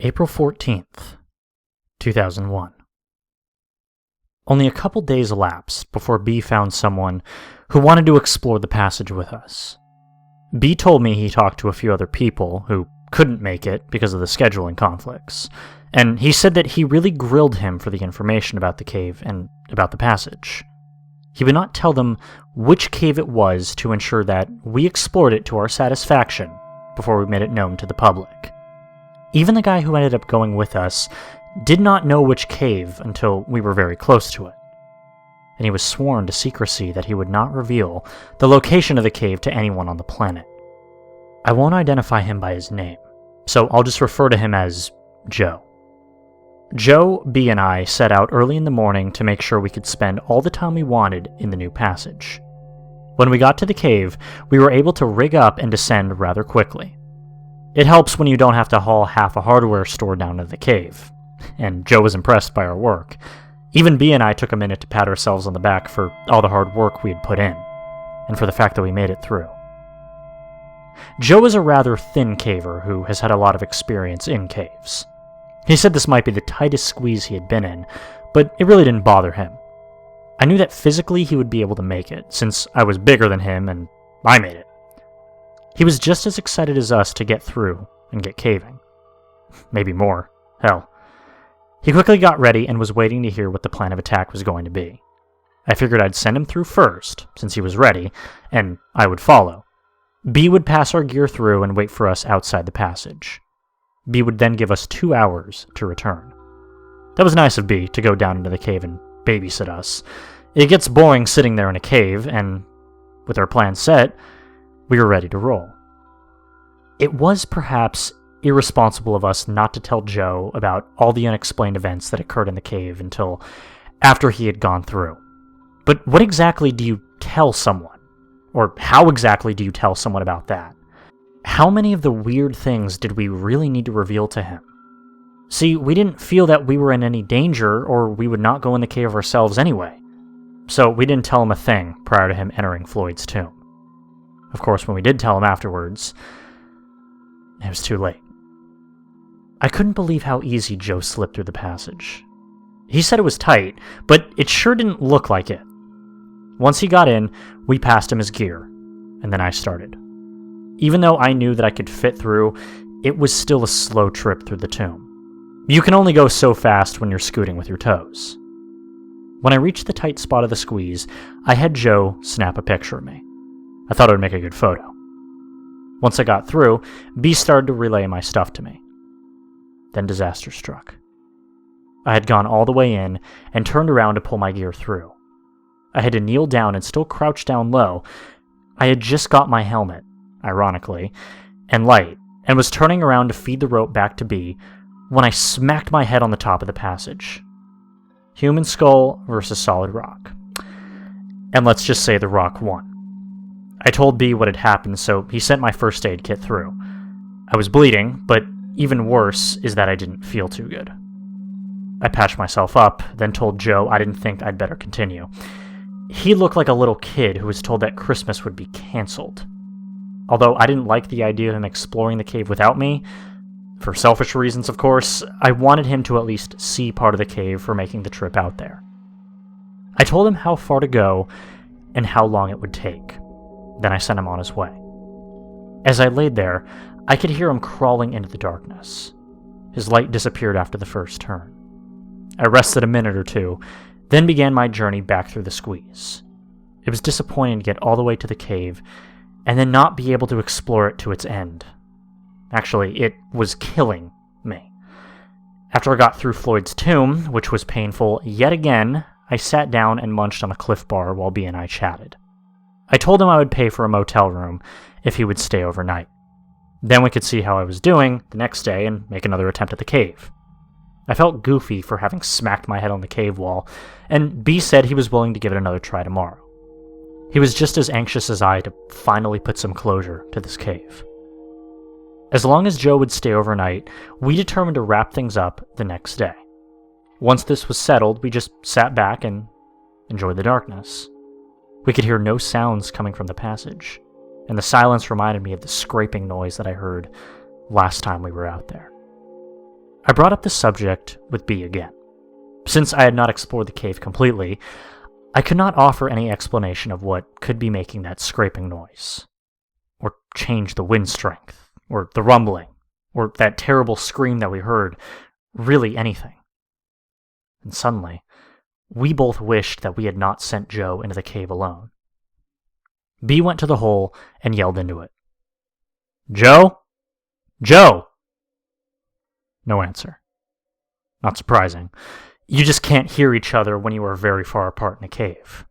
April 14th, 2001. Only a couple days elapsed before B found someone who wanted to explore the passage with us. B told me he talked to a few other people who couldn't make it because of the scheduling conflicts, and he said that he really grilled him for the information about the cave and about the passage. He would not tell them which cave it was to ensure that we explored it to our satisfaction before we made it known to the public. Even the guy who ended up going with us did not know which cave until we were very close to it, and he was sworn to secrecy that he would not reveal the location of the cave to anyone on the planet. I won't identify him by his name, so I'll just refer to him as Joe. Joe, B, and I set out early in the morning to make sure we could spend all the time we wanted in the new passage. When we got to the cave, we were able to rig up and descend rather quickly. It helps when you don't have to haul half a hardware store down to the cave, and Joe was impressed by our work. Even B and I took a minute to pat ourselves on the back for all the hard work we had put in, and for the fact that we made it through. Joe is a rather thin caver who has had a lot of experience in caves. He said this might be the tightest squeeze he had been in, but it really didn't bother him. I knew that physically he would be able to make it, since I was bigger than him and I made it. He was just as excited as us to get through and get caving. Maybe more. Hell. He quickly got ready and was waiting to hear what the plan of attack was going to be. I figured I'd send him through first, since he was ready, and I would follow. B would pass our gear through and wait for us outside the passage. B would then give us 2 hours to return. That was nice of B to go down into the cave and babysit us. It gets boring sitting there in a cave, and with our plan set, we were ready to roll. It was perhaps irresponsible of us not to tell Joe about all the unexplained events that occurred in the cave until after he had gone through. But what exactly do you tell someone? Or how exactly do you tell someone about that? How many of the weird things did we really need to reveal to him? See, we didn't feel that we were in any danger, or we would not go in the cave ourselves anyway. So we didn't tell him a thing prior to him entering Floyd's tomb. Of course, when we did tell him afterwards, it was too late. I couldn't believe how easy Joe slipped through the passage. He said it was tight, but it sure didn't look like it. Once he got in, we passed him his gear, and then I started. Even though I knew that I could fit through, it was still a slow trip through the tomb. You can only go so fast when you're scooting with your toes. When I reached the tight spot of the squeeze, I had Joe snap a picture of me. I thought it would make a good photo. Once I got through, B started to relay my stuff to me. Then disaster struck. I had gone all the way in and turned around to pull my gear through. I had to kneel down and still crouch down low. I had just got my helmet, ironically, and light, and was turning around to feed the rope back to B when I smacked my head on the top of the passage. Human skull versus solid rock. And let's just say the rock won. I told B what had happened, so he sent my first aid kit through. I was bleeding, but even worse is that I didn't feel too good. I patched myself up, then told Joe I didn't think I'd better continue. He looked like a little kid who was told that Christmas would be canceled. Although I didn't like the idea of him exploring the cave without me, for selfish reasons of course, I wanted him to at least see part of the cave for making the trip out there. I told him how far to go and how long it would take. Then I sent him on his way. As I laid there, I could hear him crawling into the darkness. His light disappeared after the first turn. I rested a minute or two, then began my journey back through the squeeze. It was disappointing to get all the way to the cave, and then not be able to explore it to its end. Actually, it was killing me. After I got through Floyd's tomb, which was painful yet again, I sat down and munched on a Cliff Bar while B and I chatted. I told him I would pay for a motel room if he would stay overnight. Then we could see how I was doing the next day and make another attempt at the cave. I felt goofy for having smacked my head on the cave wall, and B said he was willing to give it another try tomorrow. He was just as anxious as I to finally put some closure to this cave. As long as Joe would stay overnight, we determined to wrap things up the next day. Once this was settled, we just sat back and enjoyed the darkness. We could hear no sounds coming from the passage, and the silence reminded me of the scraping noise that I heard last time we were out there. I brought up the subject with B again. Since I had not explored the cave completely, I could not offer any explanation of what could be making that scraping noise, or change the wind strength, or the rumbling, or that terrible scream that we heard, really anything. And suddenly, we both wished that we had not sent Joe into the cave alone. B went to the hole and yelled into it. "Joe? Joe!" No answer. Not surprising. You just can't hear each other when you are very far apart in a cave.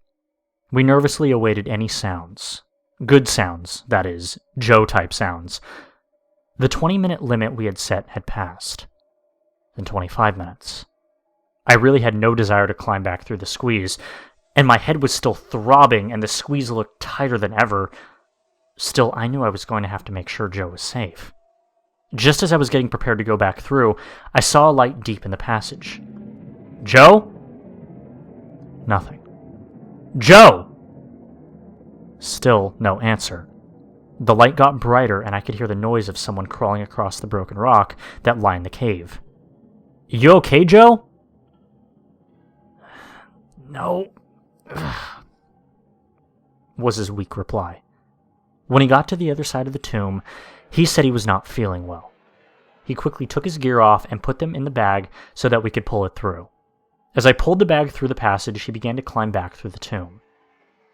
We nervously awaited any sounds. Good sounds, that is, Joe-type sounds. The 20-minute limit we had set had passed. Then 25 minutes. I really had no desire to climb back through the squeeze, and my head was still throbbing and the squeeze looked tighter than ever. Still, I knew I was going to have to make sure Joe was safe. Just as I was getting prepared to go back through, I saw a light deep in the passage. "Joe?" Nothing. "Joe!" Still no answer. The light got brighter and I could hear the noise of someone crawling across the broken rock that lined the cave. "You okay, Joe?" "No," was his weak reply. When he got to the other side of the tomb, he said he was not feeling well. He quickly took his gear off and put them in the bag so that we could pull it through. As I pulled the bag through the passage, he began to climb back through the tomb.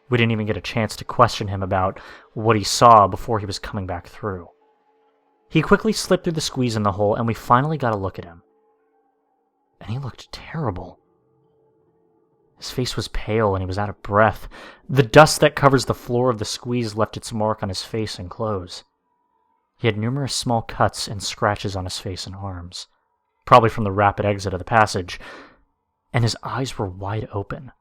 We didn't even get a chance to question him about what he saw before he was coming back through. He quickly slipped through the squeeze in the hole, and we finally got a look at him. And he looked terrible. His face was pale and he was out of breath. The dust that covers the floor of the squeeze left its mark on his face and clothes. He had numerous small cuts and scratches on his face and arms, probably from the rapid exit of the passage, and his eyes were wide open.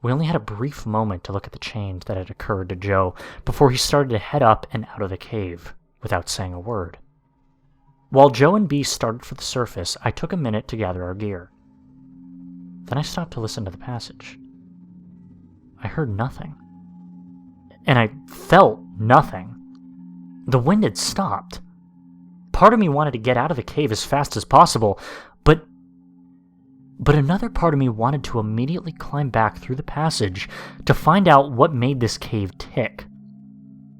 We only had a brief moment to look at the change that had occurred to Joe before he started to head up and out of the cave without saying a word. While Joe and B started for the surface, I took a minute to gather our gear. Then I stopped to listen to the passage. I heard nothing. And I felt nothing. The wind had stopped. Part of me wanted to get out of the cave as fast as possible, but another part of me wanted to immediately climb back through the passage to find out what made this cave tick.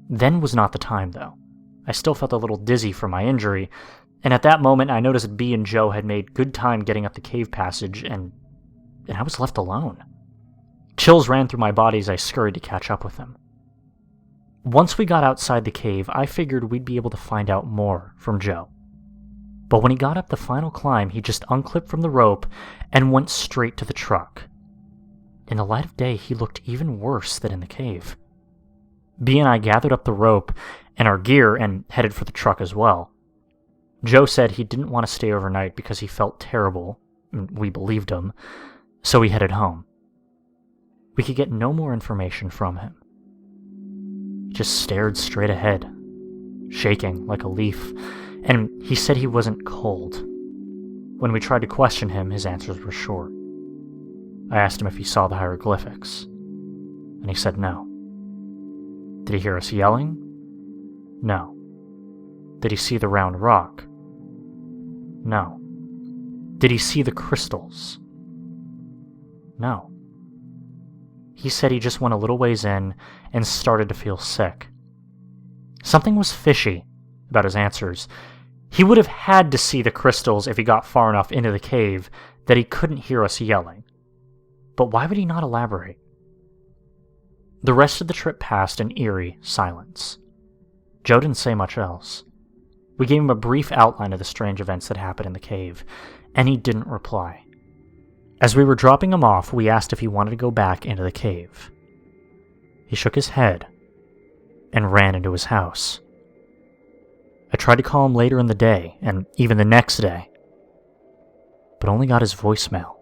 Then was not the time, though. I still felt a little dizzy from my injury, and at that moment I noticed B and Joe had made good time getting up the cave passage, and I was left alone. Chills ran through my body as I scurried to catch up with them. Once we got outside the cave, I figured we'd be able to find out more from Joe. But when he got up the final climb, he just unclipped from the rope and went straight to the truck. In the light of day, he looked even worse than in the cave. B and I gathered up the rope and our gear and headed for the truck as well. Joe said he didn't want to stay overnight because he felt terrible, and we believed him, so he headed home. We could get no more information from him. He just stared straight ahead, shaking like a leaf, and he said he wasn't cold. When we tried to question him, his answers were short. I asked him if he saw the hieroglyphics, and he said no. Did he hear us yelling? No. Did he see the round rock? No. Did he see the crystals? No. He said he just went a little ways in and started to feel sick. Something was fishy about his answers. He would have had to see the crystals if he got far enough into the cave that he couldn't hear us yelling. But why would he not elaborate? The rest of the trip passed in eerie silence. Joe didn't say much else. We gave him a brief outline of the strange events that happened in the cave, and he didn't reply. As we were dropping him off, we asked if he wanted to go back into the cave. He shook his head and ran into his house. I tried to call him later in the day, and even the next day, but only got his voicemail.